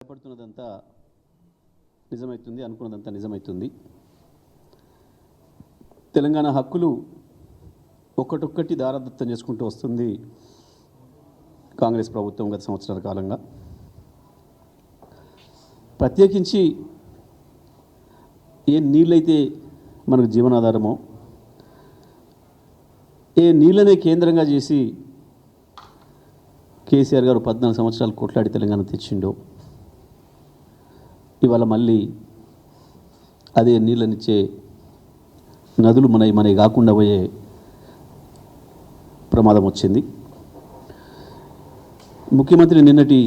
భయపడుతున్నదంతా నిజమవుతుంది, అనుకున్నదంతా నిజమవుతుంది. తెలంగాణ హక్కులు ఒక్కటొక్కటి దారదత్తం చేసుకుంటూ వస్తుంది కాంగ్రెస్ ప్రభుత్వం గత సంవత్సరాల కాలంగా. ప్రత్యేకించి ఏ నీళ్ళైతే మనకు జీవనాధారమో, ఏ నీళ్ళనే కేంద్రంగా చేసి కేసీఆర్ గారు 14 సంవత్సరాలు కొట్లాడి తెలంగాణ తెచ్చిండో, ఇవాళ మళ్ళీ అదే నీళ్ళనిచ్చే నదులు మనవి కాకుండా పోయే ప్రమాదం వచ్చింది. ముఖ్యమంత్రి నిన్నటి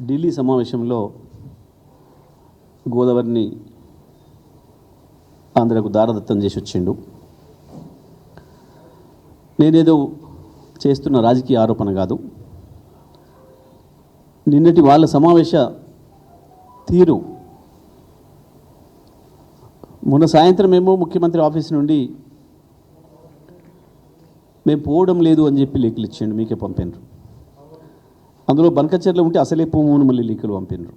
ఢిల్లీ సమావేశంలో గోదావరిని ఆంధ్రకు దారదత్తం చేసి వచ్చిండు. నేనేదో చేస్తున్న రాజకీయ ఆరోపణ కాదు. నిన్నటి వాళ్ళ సమావేశ తీరు, మొన్న సాయంత్రం ఏమో ముఖ్యమంత్రి ఆఫీస్ నుండి మేము పోవడం లేదు అని చెప్పి లీకులు ఇచ్చిండు, మీకే పంపినరు. అందులో బనకచెర్ల ఉంటే అసలే పోమని మళ్ళీ లీకులు పంపినరు.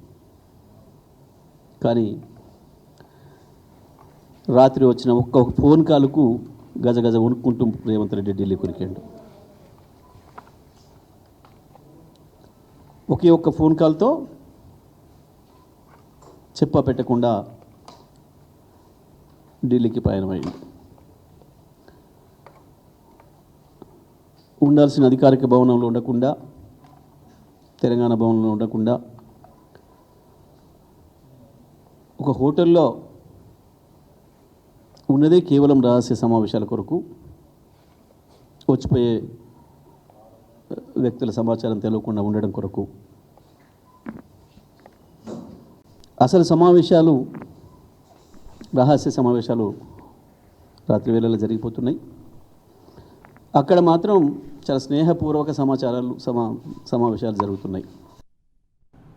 కానీ రాత్రి వచ్చిన ఒక్క ఫోన్ కాల్కు గజగజ వణుక్కుంటూ రేవంత్ రెడ్డి ఢిల్లీ కురికాడు. ఒకే ఒక్క ఫోన్ కాల్తో చెప్పా పెట్టకుండా ఢిల్లీకి ప్రయాణమైంది. ఉండాల్సిన అధికారిక భవనంలో ఉండకుండా, తెలంగాణ భవనంలో ఉండకుండా ఒక హోటల్లో ఉన్నదే కేవలం రహస్య సమావేశాల కొరకు, వచ్చిపోయే వ్యక్తుల సమాచారం తెలియకుండా ఉండడం కొరకు. అసలు సమావేశాలు, రహస్య సమావేశాలు రాత్రి వేళలో జరిగిపోతున్నాయి. అక్కడ మాత్రం చాలా స్నేహపూర్వక సమావేశాలు జరుగుతున్నాయి.